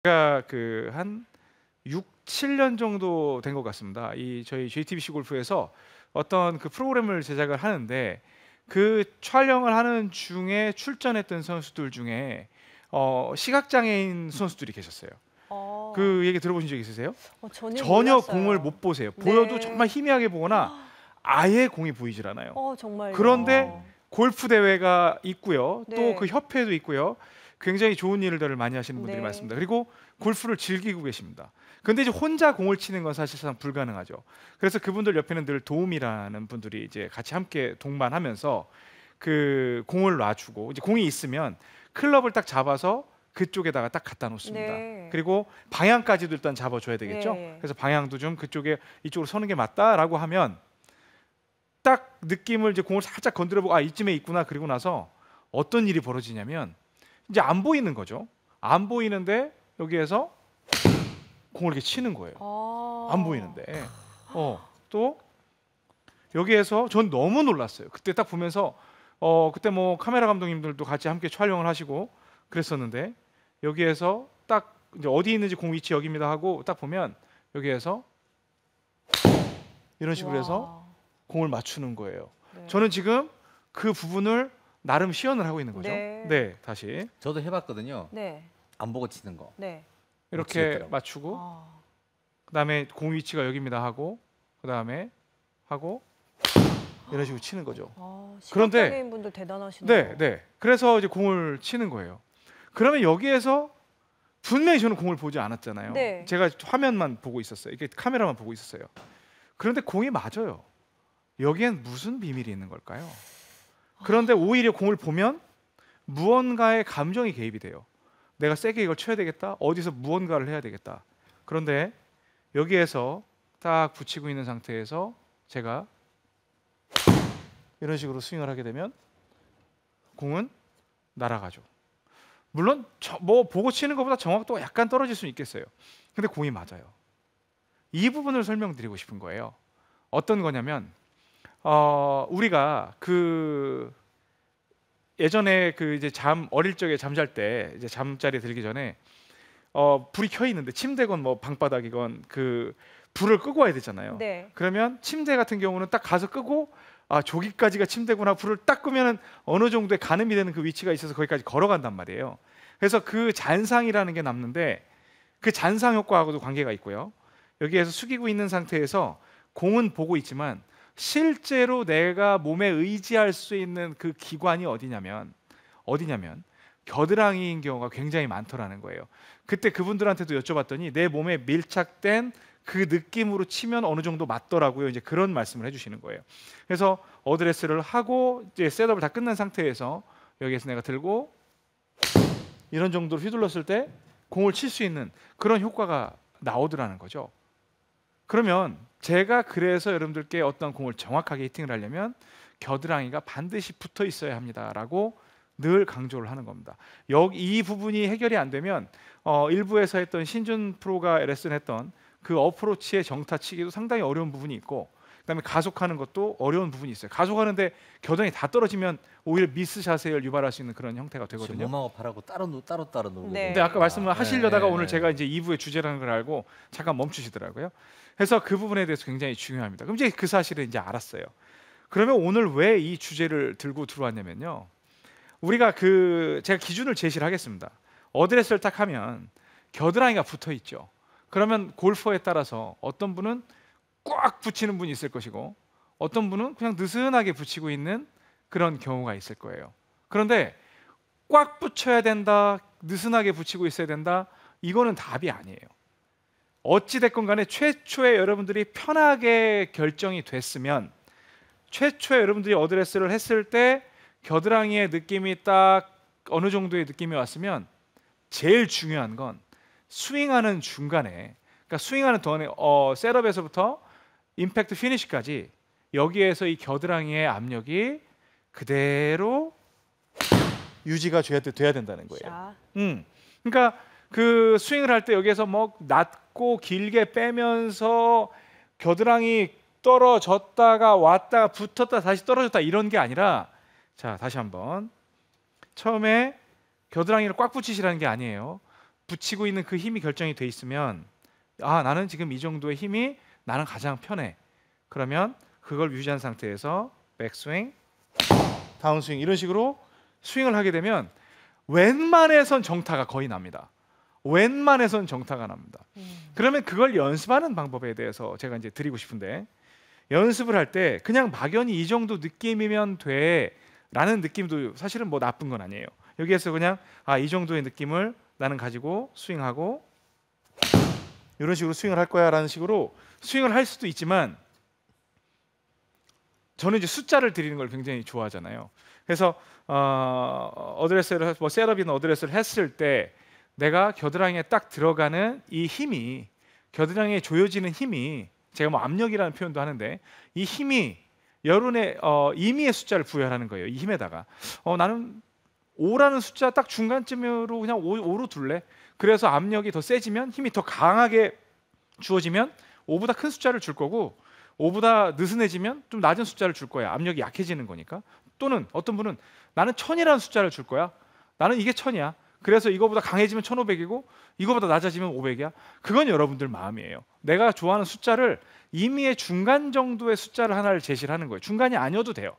제가 한 6, 7년 정도 된 것 같습니다. 이 저희 JTBC 골프에서 어떤 그 프로그램을 제작을 하는데 그 촬영을 하는 중에 출전했던 선수들 중에 시각장애인 선수들이 계셨어요. 어. 그 얘기 들어보신 적 있으세요? 전혀 전혀 몰랐어요. 공을 못 보세요. 보여도 네. 정말 희미하게 보거나 아예 공이 보이질 않아요. 정말요? 그런데 골프 대회가 있고요. 또 그 네. 협회도 있고요. 굉장히 좋은 일들을 많이 하시는 분들이 네. 많습니다. 그리고 골프를 즐기고 계십니다. 근데 이제 혼자 공을 치는 건 사실상 불가능하죠. 그래서 그분들 옆에는 늘 도움이라는 분들이 이제 같이 함께 동반하면서 그 공을 놔주고 이제 공이 있으면 클럽을 딱 잡아서 그쪽에다가 딱 갖다 놓습니다. 네. 그리고 방향까지도 일단 잡아줘야 되겠죠. 네. 그래서 방향도 좀 그쪽에 이쪽으로 서는 게 맞다라고 하면 딱 느낌을 이제 공을 살짝 건드려보고 아 이쯤에 있구나. 그리고 나서 어떤 일이 벌어지냐면 이제 안 보이는 거죠. 안 보이는데 여기에서 공을 이렇게 치는 거예요. 안 보이는데. 또 여기에서 전 너무 놀랐어요. 그때 딱 보면서 그때 뭐 카메라 감독님들도 같이 함께 촬영을 하시고 그랬었는데 여기에서 딱 이제 어디 있는지 공 위치 여기입니다 하고 딱 보면 여기에서 이런 식으로 해서 공을 맞추는 거예요. 네. 저는 지금 그 부분을 나름 시연을 하고 있는 거죠. 네. 네, 다시 저도 해봤거든요. 네. 안 보고 치는 거. 네. 이렇게 치겠더라고요. 맞추고 그다음에 공 위치가 여기입니다 하고 그다음에 하고 이런 식으로 치는 거죠. 그런데 시각장애인 분들 대단하시네요. 네. 그래서 이제 공을 치는 거예요. 그러면 여기에서 분명히 저는 공을 보지 않았잖아요. 네. 제가 화면만 보고 있었어요. 이게 카메라만 보고 있었어요. 그런데 공이 맞아요. 여기엔 무슨 비밀이 있는 걸까요? 그런데 오히려 공을 보면 무언가의 감정이 개입이 돼요. 내가 세게 이걸 쳐야 되겠다. 어디서 무언가를 해야 되겠다. 그런데 여기에서 딱 붙이고 있는 상태에서 제가 이런 식으로 스윙을 하게 되면 공은 날아가죠. 물론 뭐 보고 치는 것보다 정확도가 약간 떨어질 수는 있겠어요. 근데 공이 맞아요. 이 부분을 설명드리고 싶은 거예요. 어떤 거냐면 우리가 그 예전에 그 이제 어릴 적에 잠잘 때 이제 잠자리에 들기 전에 불이 켜 있는데 침대건 뭐 방바닥이건 그 불을 끄고 와야 되잖아요. 네. 그러면 침대 같은 경우는 딱 가서 끄고 아 저기까지가 침대구나. 불을 딱 끄면은 어느 정도의 가늠이 되는 그 위치가 있어서 거기까지 걸어간단 말이에요. 그래서 그 잔상이라는 게 남는데 그 잔상 효과하고도 관계가 있고요. 여기에서 숙이고 있는 상태에서 공은 보고 있지만 실제로 내가 몸에 의지할 수 있는 그 기관이 어디냐면 겨드랑이인 경우가 굉장히 많더라는 거예요. 그때 그분들한테도 여쭤봤더니 내 몸에 밀착된 그 느낌으로 치면 어느 정도 맞더라고요. 이제 그런 말씀을 해주시는 거예요. 그래서 어드레스를 하고 이제 셋업을 다 끝난 상태에서 여기에서 내가 들고 이런 정도로 휘둘렀을 때 공을 칠 수 있는 그런 효과가 나오더라는 거죠. 그러면 제가 그래서 여러분들께 어떤 공을 정확하게 히팅을 하려면 겨드랑이가 반드시 붙어 있어야 합니다라고 늘 강조를 하는 겁니다. 이 부분이 해결이 안 되면 일부에서 했던 신준 프로가 레슨했던 그 어프로치의 정타 치기도 상당히 어려운 부분이 있고 그다음에 가속하는 것도 어려운 부분이 있어요. 가속하는데 겨드랑이 다 떨어지면 오히려 미스샷을 유발할 수 있는 그런 형태가 되거든요. 몸하고 발하고 따로 놀고. 네. 근데 아까 말씀을 하시려다가 네. 오늘 제가 이제 2부의 주제라는 걸 알고 잠깐 멈추시더라고요. 그래서 그 부분에 대해서 굉장히 중요합니다. 그럼 이제 그 사실을 이제 알았어요. 그러면 오늘 왜 이 주제를 들고 들어왔냐면요. 우리가 제가 기준을 제시를 하겠습니다. 어드레스를 딱 하면 겨드랑이가 붙어 있죠. 그러면 골퍼에 따라서 어떤 분은 꽉 붙이는 분이 있을 것이고 어떤 분은 그냥 느슨하게 붙이고 있는 그런 경우가 있을 거예요. 그런데 꽉 붙여야 된다, 느슨하게 붙이고 있어야 된다, 이거는 답이 아니에요. 어찌됐건 간에 최초에 여러분들이 편하게 결정이 됐으면 최초에 여러분들이 어드레스를 했을 때 겨드랑이의 느낌이 딱 어느 정도의 느낌이 왔으면 제일 중요한 건 스윙하는 중간에 그러니까 스윙하는 동안에 셋업에서부터 임팩트 피니시까지 여기에서 이 겨드랑이의 압력이 그대로 유지가 돼야 된다는 거예요. 그러니까 그 스윙을 할 때 여기에서 뭐 낮고 길게 빼면서 겨드랑이 떨어졌다가 왔다가 붙었다 다시 떨어졌다 이런 게 아니라 자 다시 한번 처음에 겨드랑이를 꽉 붙이시라는 게 아니에요. 붙이고 있는 그 힘이 결정이 돼 있으면 아 나는 지금 이 정도의 힘이 나는 가장 편해. 그러면 그걸 유지한 상태에서 백스윙, 다운스윙 이런 식으로 스윙을 하게 되면 웬만해선 정타가 거의 납니다. 웬만해선 정타가 납니다. 그러면 그걸 연습하는 방법에 대해서 제가 이제 드리고 싶은데 연습을 할 때 그냥 막연히 이 정도 느낌이면 돼 라는 느낌도 사실은 뭐 나쁜 건 아니에요. 여기에서 그냥 아 이 정도의 느낌을 나는 가지고 스윙하고 이런 식으로 스윙을 할 거야 라는 식으로 스윙을 할 수도 있지만 저는 이제 숫자를 드리는 걸 굉장히 좋아하잖아요. 그래서 어드레스를 뭐 셋업이나 어드레스를 했을 때 내가 겨드랑이에 딱 들어가는 이 힘이 겨드랑이에 조여지는 힘이 제가 뭐 압력이라는 표현도 하는데 이 힘이 여론의 임의의 숫자를 부여하는 거예요. 이 힘에다가 나는 5라는 숫자 딱 중간쯤으로 그냥 5로 둘래. 그래서 압력이 더 세지면 힘이 더 강하게 주어지면 5보다 큰 숫자를 줄 거고 5보다 느슨해지면 좀 낮은 숫자를 줄 거야. 압력이 약해지는 거니까. 또는 어떤 분은 나는 1000이라는 숫자를 줄 거야. 나는 이게 1000이야. 그래서 이거보다 강해지면 1500이고 이거보다 낮아지면 500이야. 그건 여러분들 마음이에요. 내가 좋아하는 숫자를 임의의 중간 정도의 숫자를 하나를 제시를 하는 거예요. 중간이 아니어도 돼요.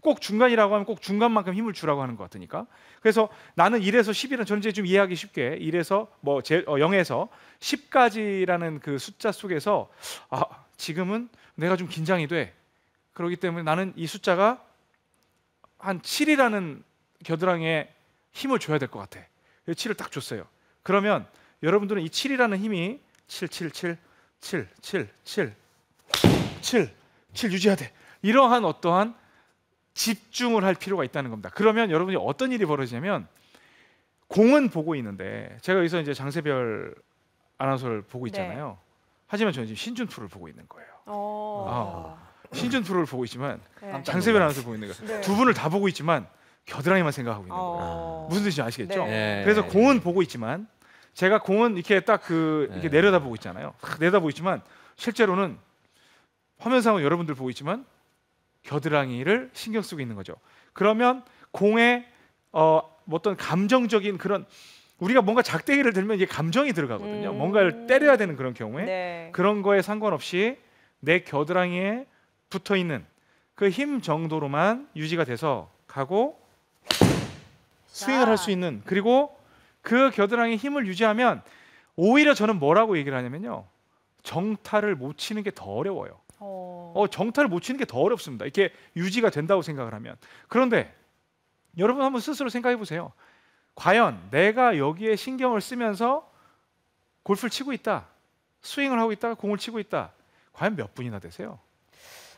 꼭 중간이라고 하면 꼭 중간만큼 힘을 주라고 하는 것 같으니까. 그래서 나는 1에서 10이라는 저는 이제 좀 이해하기 쉽게 1에서 0에서 10까지라는 그 숫자 속에서 지금은 내가 좀 긴장이 돼. 그렇기 때문에 나는 이 숫자가 한 7이라는 겨드랑이에 힘을 줘야 될 것 같아. 7을 딱 줬어요. 그러면 여러분들은 이 7이라는 힘이 7, 7, 7, 7, 7, 7, 7, 7 유지해야 돼. 이러한 어떠한 집중을 할 필요가 있다는 겁니다. 그러면 여러분이 어떤 일이 벌어지냐면 공은 보고 있는데 제가 여기서 이제 장세별 아나운서를 보고 있잖아요. 하지만 저는 지금 신준 프로를 보고 있는 거예요. 신준 프로를 보고 있지만 네. 장세별 아나운서를 보고 있는 거예요. 네. 두 분을 다 보고 있지만 겨드랑이만 생각하고 있는 거예요. 무슨 뜻인지 아시겠죠? 네. 그래서 공은 보고 있지만 제가 공은 이렇게 딱 이렇게 내려다보고 있잖아요. 내려다보고 있지만 실제로는 화면상은 여러분들 보고 있지만 겨드랑이를 신경 쓰고 있는 거죠. 그러면 공에 어떤 감정적인 그런 우리가 뭔가 작대기를 들면 이게 감정이 들어가거든요. 뭔가를 때려야 되는 그런 경우에 네. 그런 거에 상관없이 내 겨드랑이에 붙어 있는 그 힘 정도로만 유지가 돼서 가고 스윙을 할 수 있는 그리고 그 겨드랑이 힘을 유지하면 오히려 저는 뭐라고 얘기를 하냐면요. 정타를 못 치는 게 더 어려워요. 정타를 못 치는 게 더 어렵습니다. 이렇게 유지가 된다고 생각을 하면. 그런데 여러분 한번 스스로 생각해 보세요. 과연 내가 여기에 신경을 쓰면서 골프를 치고 있다. 스윙을 하고 있다가 공을 치고 있다. 과연 몇 분이나 되세요?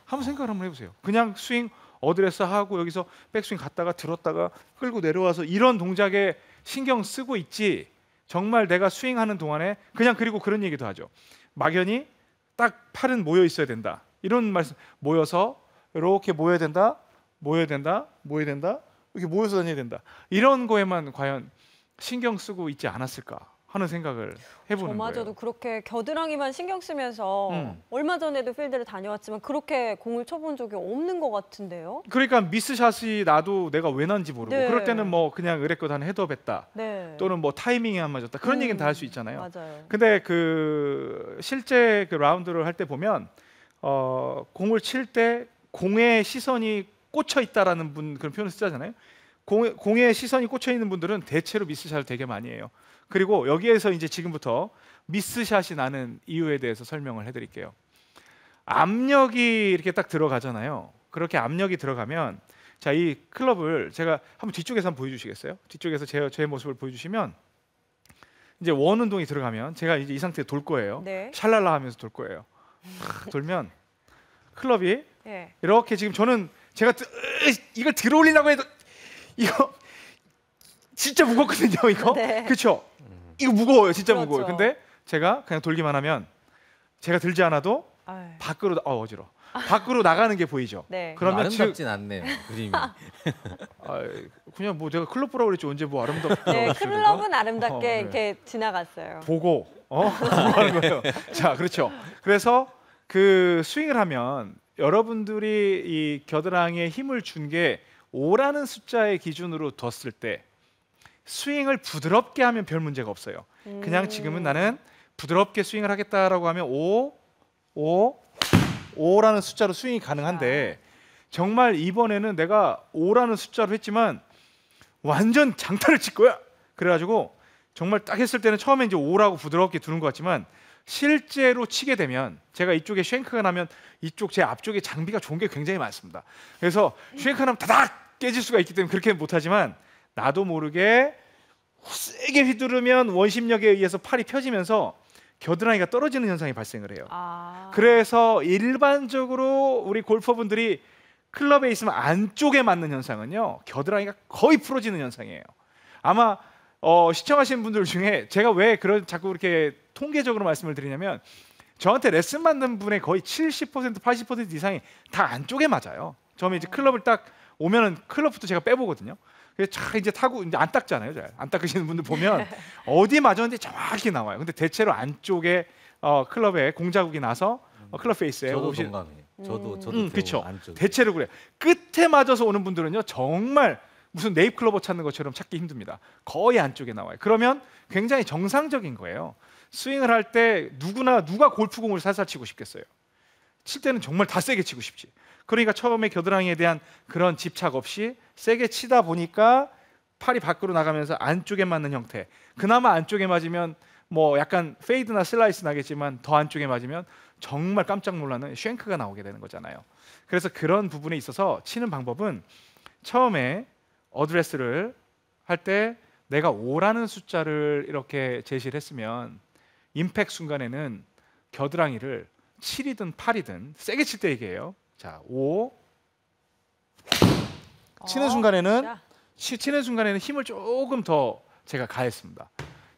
한번 생각을 한번 해보세요. 그냥 스윙 어드레스 하고 여기서 백스윙 갔다가 들었다가 끌고 내려와서 이런 동작에 신경 쓰고 있지 정말 내가 스윙하는 동안에 그냥 그리고 그런 얘기도 하죠. 막연히 딱 팔은 모여 있어야 된다. 이런 말씀 모여서 이렇게 모여야 된다. 모여야 된다. 모여야 된다. 이렇게 모여서 다녀야 된다. 이런 거에만 과연 신경 쓰고 있지 않았을까 하는 생각을 해보는 저마저도 거예요. 그렇게 겨드랑이만 신경 쓰면서 얼마 전에도 필드를 다녀왔지만 그렇게 공을 쳐본 적이 없는 것 같은데요. 그러니까 미스샷이 나도 내가 왜 난지 모르고 네. 그럴 때는 뭐 그냥 의뢰껏 한 헤드업했다. 네. 또는 뭐 타이밍이 안 맞았다. 그런 얘기는 다 할 수 있잖아요. 맞아요. 근데 실제 그 라운드를 할 때 보면 공을 칠 때 공의 시선이 꽂혀 있다라는 그런 표현을 쓰잖아요. 공의 시선이 꽂혀 있는 분들은 대체로 미스샷을 되게 많이 해요. 그리고 여기에서 이제 지금부터 미스샷이 나는 이유에 대해서 설명을 해드릴게요. 압력이 이렇게 딱 들어가잖아요. 그렇게 압력이 들어가면 자, 이 클럽을 제가 한번 뒤쪽에서 한번 보여주시겠어요? 뒤쪽에서 제 모습을 보여주시면 이제 원 운동이 들어가면 제가 이제 이 상태에 돌 거예요. 네. 샬랄라 하면서 돌 거예요. 돌면 클럽이 네. 이렇게 지금 저는 제가 이걸 들어올리려고 해도 이거 진짜 무겁거든요. 이거 네. 그렇죠? 이거 무거워요. 진짜 그렇죠. 무거워요. 근데 제가 그냥 돌기만 하면 제가 들지 않아도 아유. 밖으로 어지러. 밖으로 나가는 게 보이죠. 네. 그러면 아름답진 않네요. 그림이. 그냥 뭐 내가 클럽 보라고 그랬지 언제 뭐 아름답다. 네, 클럽은 아름답게 네. 이렇게 지나갔어요. 보고 뭐 하는 거예요. 자, 그렇죠. 그래서 그 스윙을 하면 여러분들이 이 겨드랑이에 힘을 준 게 5라는 숫자의 기준으로 뒀을 때 스윙을 부드럽게 하면 별 문제가 없어요. 그냥 지금은 나는 부드럽게 스윙을 하겠다라고 하면 5라는 숫자로 스윙이 가능한데 정말 이번에는 내가 5라는 숫자로 했지만 완전 장타를 칠 거야. 그래가지고 정말 딱 했을 때는 처음에 이제 5라고 부드럽게 두는 것 같지만 실제로 치게 되면 제가 이쪽에 쉔크가 나면 이쪽 제 앞쪽에 장비가 좋은 게 굉장히 많습니다. 그래서 쉔크가 나면 다닥 깨질 수가 있기 때문에 그렇게 못하지만 나도 모르게 세게 휘두르면 원심력에 의해서 팔이 펴지면서 겨드랑이가 떨어지는 현상이 발생을 해요. 그래서 일반적으로 우리 골퍼분들이 클럽에 있으면 안쪽에 맞는 현상은요, 겨드랑이가 거의 풀어지는 현상이에요. 아마 시청하시는 분들 중에 제가 왜 그런 자꾸 이렇게 통계적으로 말씀을 드리냐면 저한테 레슨 받는 분의 거의 70% 80% 이상이 다 안쪽에 맞아요. 처음에 이제 클럽을 딱 오면은 클럽부터 제가 빼보거든요. 그래서 쫙 이제 타고 이제 안 닦잖아요. 잘 안 닦으시는 분들 보면 어디 맞았는지 정확히 나와요. 근데 대체로 안쪽에 클럽에 공자국이 나서 클럽 페이스에 저도 오신 동감해요. 저도 그렇죠. 안쪽. 대체로 그래. 끝에 맞아서 오는 분들은요 정말 무슨 네잎 클로버 찾는 것처럼 찾기 힘듭니다. 거의 안쪽에 나와요. 그러면 굉장히 정상적인 거예요. 스윙을 할 때 누가 골프공을 살살 치고 싶겠어요. 칠 때는 정말 다 세게 치고 싶지. 그러니까 처음에 겨드랑이에 대한 그런 집착 없이 세게 치다 보니까 팔이 밖으로 나가면서 안쪽에 맞는 형태. 그나마 안쪽에 맞으면 뭐 약간 페이드나 슬라이스 나겠지만 더 안쪽에 맞으면 정말 깜짝 놀라는 쉔크가 나오게 되는 거잖아요. 그래서 그런 부분에 있어서 치는 방법은 처음에 어드레스를 할 때 내가 5라는 숫자를 이렇게 제시를 했으면 임팩 순간에는 겨드랑이를 7이든 8이든 세게 칠 때 얘기해요. 자, 5 치는 순간에는 치는 순간에는 힘을 조금 더 제가 가했습니다.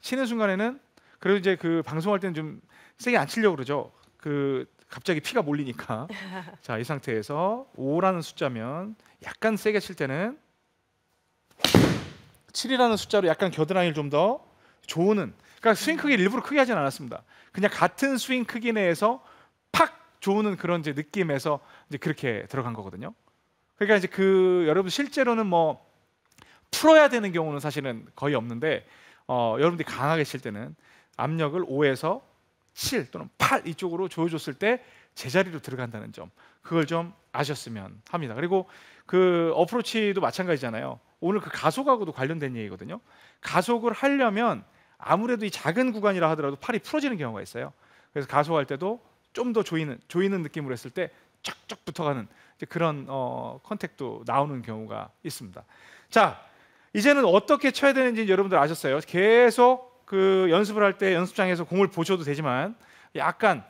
치는 순간에는 그리고 이제 그 방송할 때는 좀 세게 안 치려고 그러죠. 그 갑자기 피가 몰리니까. 자, 이 상태에서 5라는 숫자면 약간 세게 칠 때는 7이라는 숫자로 약간 겨드랑이를 좀 더 조는. 그러니까 스윙 크기를 일부러 크게 하진 않았습니다. 그냥 같은 스윙 크기 내에서 팍 조는 그런 이제 느낌에서 이제 그렇게 들어간 거거든요. 그러니까 이제 그 여러분 실제로는 뭐 풀어야 되는 경우는 사실은 거의 없는데 여러분들이 강하게 칠 때는 압력을 5에서 7 또는 8 이쪽으로 조여줬을 때 제자리로 들어간다는 점, 그걸 좀 아셨으면 합니다. 그리고 그 어프로치도 마찬가지잖아요. 오늘 그 가속하고도 관련된 얘기거든요. 가속을 하려면 아무래도 이 작은 구간이라 하더라도 팔이 풀어지는 경우가 있어요. 그래서 가속할 때도 좀 더 조이는 느낌으로 했을 때 쫙쫙 붙어가는 그런 컨택도 나오는 경우가 있습니다. 자, 이제는 어떻게 쳐야 되는지 여러분들 아셨어요. 계속 그 연습을 할 때 연습장에서 공을 보셔도 되지만 약간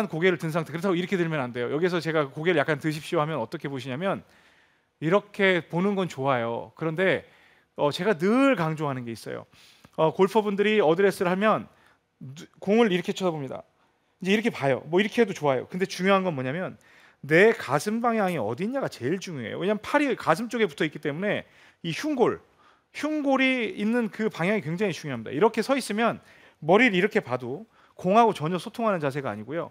고개를 든 상태. 그렇다고 이렇게 들면 안 돼요. 여기서 제가 고개를 약간 드십시오 하면 어떻게 보시냐면 이렇게 보는 건 좋아요. 그런데 제가 늘 강조하는 게 있어요. 골퍼분들이 어드레스를 하면 공을 이렇게 쳐다봅니다. 이제 이렇게 봐요. 뭐 이렇게 해도 좋아요. 근데 중요한 건 뭐냐면 내 가슴 방향이 어디 있냐가 제일 중요해요. 왜냐하면 팔이 가슴 쪽에 붙어 있기 때문에 이 흉골이 있는 그 방향이 굉장히 중요합니다. 이렇게 서 있으면 머리를 이렇게 봐도 공하고 전혀 소통하는 자세가 아니고요.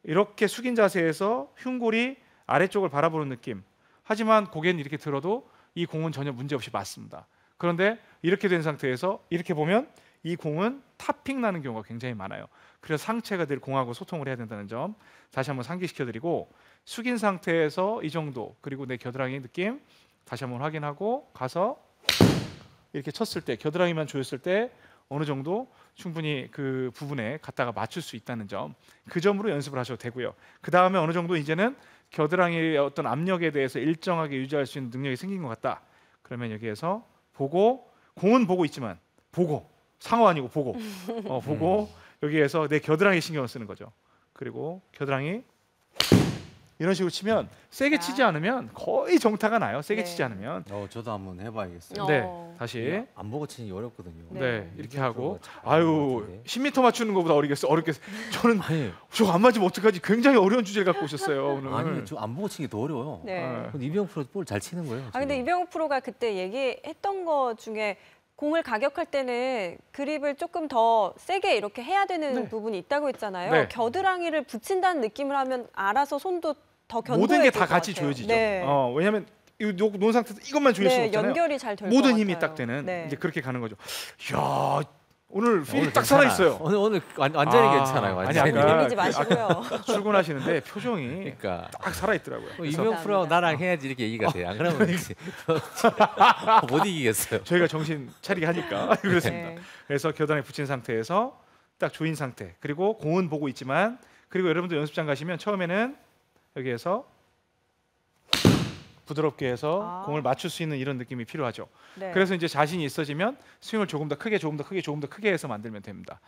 이렇게 숙인 자세에서 흉골이 아래쪽을 바라보는 느낌. 하지만 고개는 이렇게 들어도 이 공은 전혀 문제없이 맞습니다. 그런데 이렇게 된 상태에서 이렇게 보면 이 공은 탑핑 나는 경우가 굉장히 많아요. 그래서 상체가 늘 공하고 소통을 해야 된다는 점 다시 한번 상기시켜드리고, 숙인 상태에서 이 정도, 그리고 내 겨드랑이 느낌 다시 한번 확인하고 가서 이렇게 쳤을 때 겨드랑이만 조였을 때 어느 정도 충분히 그 부분에 갖다가 맞출 수 있다는 점, 그 점으로 연습을 하셔도 되고요. 그 다음에 어느 정도 이제는 겨드랑이의 어떤 압력에 대해서 일정하게 유지할 수 있는 능력이 생긴 것 같다. 그러면 여기에서 보고, 공은 보고 있지만 보고, 상어 아니고 보고 보고 여기에서 내 겨드랑이 신경을 쓰는 거죠. 그리고 겨드랑이 이런 식으로 치면 세게 치지 않으면 거의 정타가 나요. 세게 치지 않으면. 저도 한번 해봐야겠어요. 네, 다시 안 보고 치는 게 어렵거든요. 네, 이렇게 하고. 잘 아유, 10m 맞추는 것보다 어렵겠어. 저는 아니, 저거 안 맞으면 어떡하지? 굉장히 어려운 주제를 갖고 오셨어요 오늘. 아니 저 안 보고 치는 게 더 어려워요. 네. 근데 이병욱 프로 볼 잘 치는 거예요. 근데 이병욱 프로가 그때 얘기했던 거 중에 공을 가격할 때는 그립을 조금 더 세게 이렇게 해야 되는 부분이 있다고 했잖아요. 네. 겨드랑이를 붙인다는 느낌을 하면 알아서 손도 더 견고해질 모든 게 다 것 같이 같아요. 조여지죠. 네. 왜냐하면 놓은 상태에서 이것만 조일 수 없잖아요. 연결이 잘 될 것 모든 같아요. 힘이 딱 되는 네. 이제 그렇게 가는 거죠. 이야, 오늘 필이 오늘 딱 살아 괜찮아. 있어요. 오늘 완전히 아, 괜찮아요. 아니, 완전히. 아까- 밀리지 마시고요. 출근하시는데 표정이 그러니까 딱 살아 있더라고요. 이명 프로하고 나랑 해야지 이렇게 얘기가 돼. 안 그러면 못 이기겠어요. 저희가 정신 차리게 하니까 그렇습니다. 네. 그래서 겨드랑이 붙인 상태에서 딱 조인 상태. 그리고 공은 보고 있지만 그리고 여러분들 연습장 가시면 처음에는 여기에서 부드럽게 해서 아. 공을 맞출 수 있는 이런 느낌이 필요하죠. 네. 그래서 이제 자신이 있어지면 스윙을 조금 더 크게 해서 만들면 됩니다.